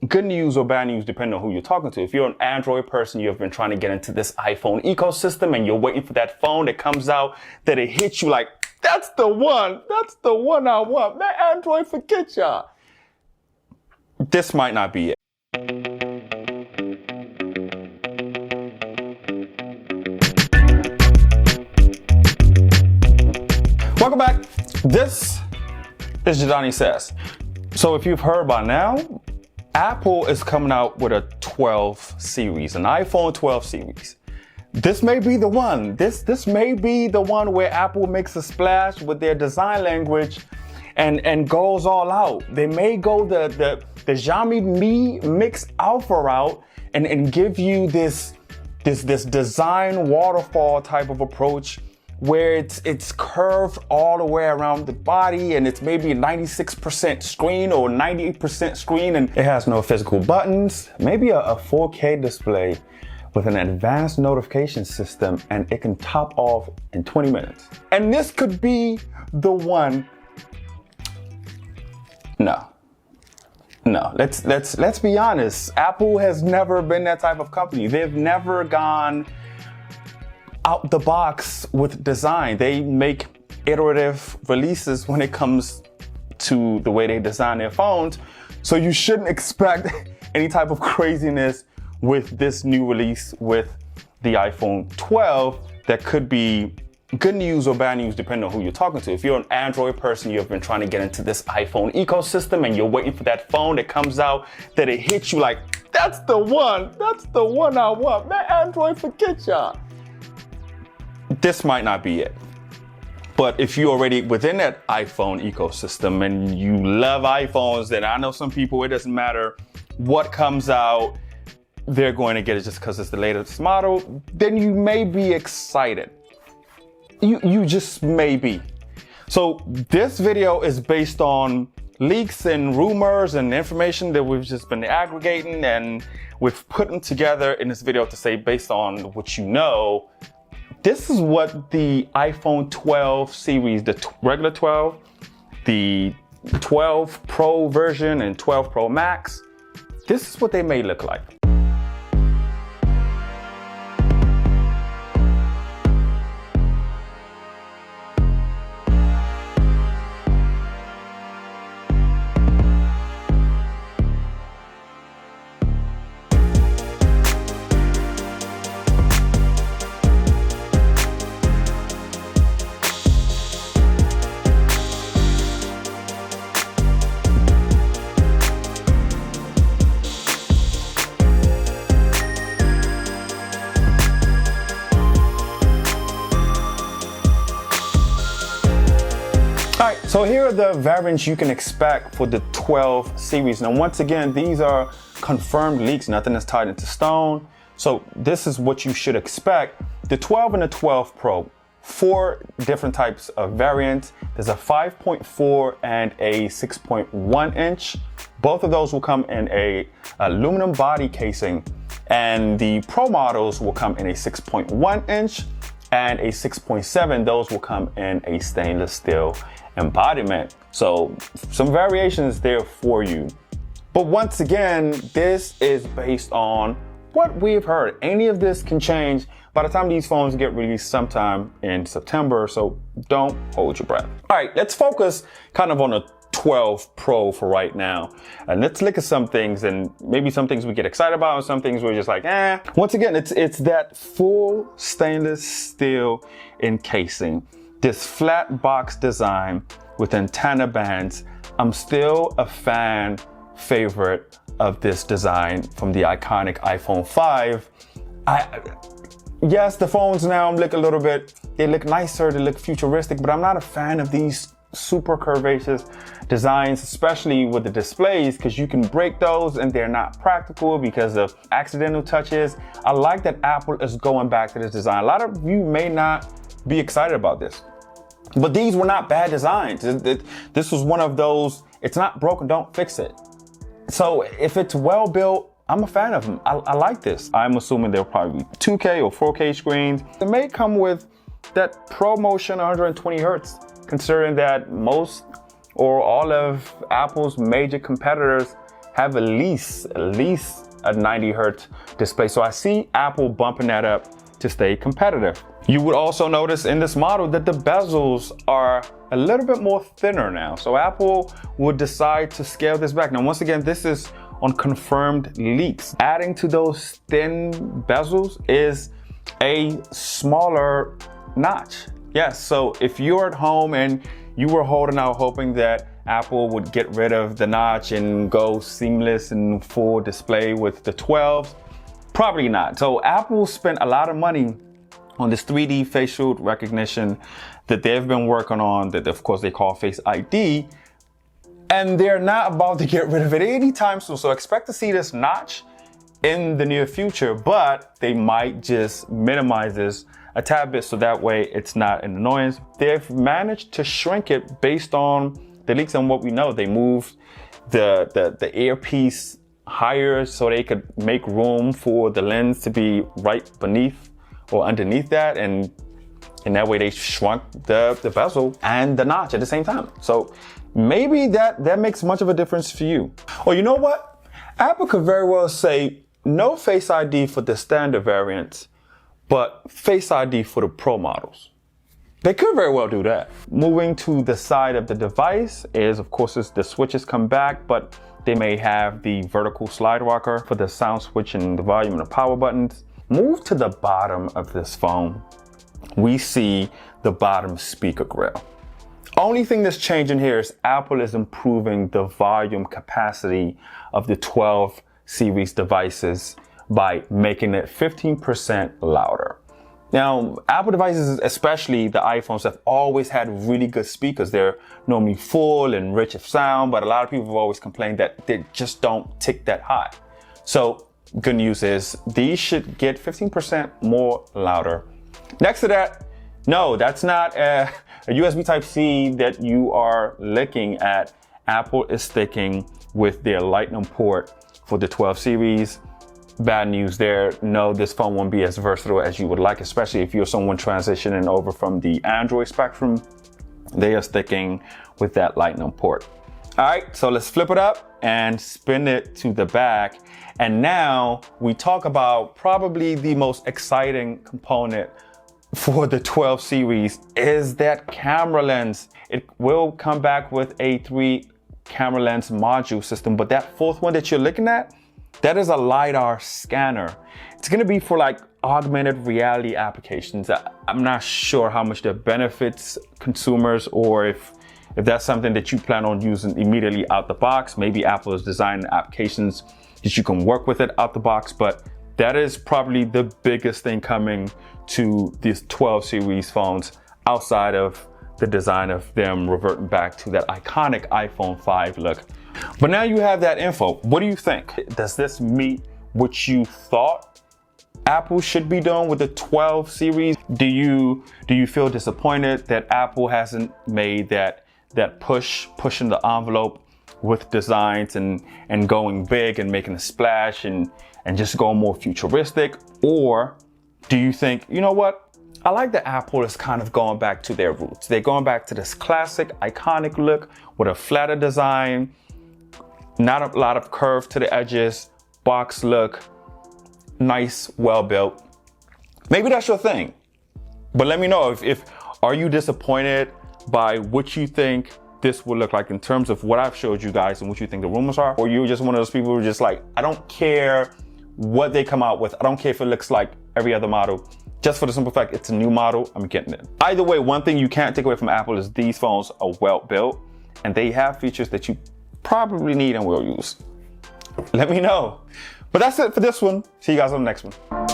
good news or bad news depending on who you're talking to. If you're an Android person, you've been trying to get into this iPhone ecosystem and you're waiting for that phone that comes out, that it hits you like, that's the one I want. Man, Android, forget y'all. This might not be it. Welcome back. This is Jideani Says. So if you've heard by now, Apple is coming out with a 12 series, an iPhone 12 series. This may be the one. This may be the one where Apple makes a splash with their design language and goes all out. They may go the Xiaomi Mi Mix Alpha route and give you this design waterfall type of approach where it's curved all the way around the body and it's maybe a 96% screen or 98% screen and it has no physical buttons, maybe a 4K display with an advanced notification system, and it can top off in 20 minutes. And this could be the one. No, let's be honest. Apple has never been that type of company. They've never gone out the box with design. They make iterative releases when it comes to the way they design their phones. So you shouldn't expect any type of craziness with this new release with the iPhone 12. That could be good news or bad news depending on who you're talking to. If you're an Android person, you've been trying to get into this iPhone ecosystem and you're waiting for that phone that comes out, that it hits you like, that's the one I want. Man, Android, forget y'all. This might not be it. But if you're already within that iPhone ecosystem and you love iPhones, then I know some people, it doesn't matter what comes out, they're going to get it just because it's the latest model. Then you may be excited. You just may be. So this video is based on leaks and rumors and information that we've just been aggregating, and we've put them together in this video to say, based on what you know, this is what the iPhone 12 series, the regular 12, the 12 Pro version and 12 Pro Max, this is what they may look like. So here are the variants you can expect for the 12 series. Now, once again, these are confirmed leaks. Nothing is tied into stone. So this is what you should expect. The 12 and the 12 Pro, 4 different types of variants. There's a 5.4 and a 6.1 inch. Both of those will come in a aluminum body casing, and the Pro models will come in a 6.1 inch and a 6.7. Those will come in a stainless steel embodiment. So some variations there for you. But once again, this is based on what we've heard. Any of this can change by the time these phones get released sometime in September. So don't hold your breath. All right, let's focus kind of on a 12 Pro for right now. And let's look at some things, and maybe some things we get excited about and some things we're just like, eh. Once again, it's that full stainless steel encasing, this flat box design with antenna bands. I'm still a fan favorite of this design from the iconic iPhone 5. Yes, the phones now look a little bit, they look nicer, they look futuristic, but I'm not a fan of these super curvaceous designs, especially with the displays, because you can break those and they're not practical because of accidental touches. I like that Apple is going back to this design. A lot of you may not be excited about this, but these were not bad designs. This was one of those, it's not broken, don't fix it. So if it's well built, I'm a fan of them. I like this. I'm assuming they'll probably be 2K or 4K screens. It may come with that ProMotion 120 Hertz, considering that most or all of Apple's major competitors have at least a 90 hertz display. So I see Apple bumping that up to stay competitive. You would also notice in this model that the bezels are a little bit more thinner now. So Apple would decide to scale this back. Now, once again, this is on confirmed leaks. Adding to those thin bezels is a smaller notch. Yes, so if you're at home and you were holding out hoping that Apple would get rid of the notch and go seamless and full display with the 12s, probably not. So Apple spent a lot of money on this 3D facial recognition that they've been working on, that of course they call Face ID, and they're not about to get rid of it anytime soon. So expect to see this notch in the near future, but they might just minimize this a tad bit so that way it's not an annoyance. They've managed to shrink it based on the leaks and what we know. They moved the earpiece higher so they could make room for the lens to be right beneath or underneath that, and in that way they shrunk the bezel and the notch at the same time. So maybe that makes much of a difference for you. Or you know what? Apple could very well say no Face ID for the standard variants, but Face ID for the Pro models. They could very well do that. Moving to the side of the device is, of course, the switches come back, but they may have the vertical slide rocker for the sound switch and the volume and the power buttons. Move to the bottom of this phone. We see the bottom speaker grill. Only thing that's changing here is Apple is improving the volume capacity of the 12 series devices by making it 15% louder. Now, Apple devices, especially the iPhones, have always had really good speakers. They're normally full and rich of sound, but a lot of people have always complained that they just don't tick that high. So good news is these should get 15% more louder. Next to that, no, that's not a USB Type-C that you are looking at. Apple is sticking with their Lightning port for the 12 series. Bad news there. No, this phone won't be as versatile as you would like, especially if you're someone transitioning over from the Android spectrum. They are sticking with that Lightning port. All right, so let's flip it up and spin it to the back. And now we talk about probably the most exciting component for the 12 series is that camera lens. It will come back with a 3 camera lens module system, but that fourth one that you're looking at, that is a LiDAR scanner. It's gonna be for like augmented reality applications. I'm not sure how much that benefits consumers, or if that's something that you plan on using immediately out the box. Maybe Apple is designing applications that you can work with it out the box, but that is probably the biggest thing coming to these 12 series phones outside of the design of them reverting back to that iconic iPhone 5 look. But now you have that info. What do you think? Does this meet what you thought Apple should be doing with the 12 series? Do you feel disappointed that Apple hasn't made that pushing the envelope with designs and going big and making a splash and just going more futuristic? Or do you think, you know what? I like that Apple is kind of going back to their roots. They're going back to this classic, iconic look with a flatter design, not a lot of curve to the edges, box look, nice, well built. Maybe that's your thing. But let me know if are you disappointed by what you think this will look like in terms of what I've showed you guys and what you think the rumors are? Or you're just one of those people who are just like, I don't care what they come out with. I don't care if it looks like every other model. Just for the simple fact it's a new model, I'm getting it. Either way, one thing you can't take away from Apple is these phones are well built and they have features that you probably need and will use. Let me know. But that's it for this one. See you guys on the next one.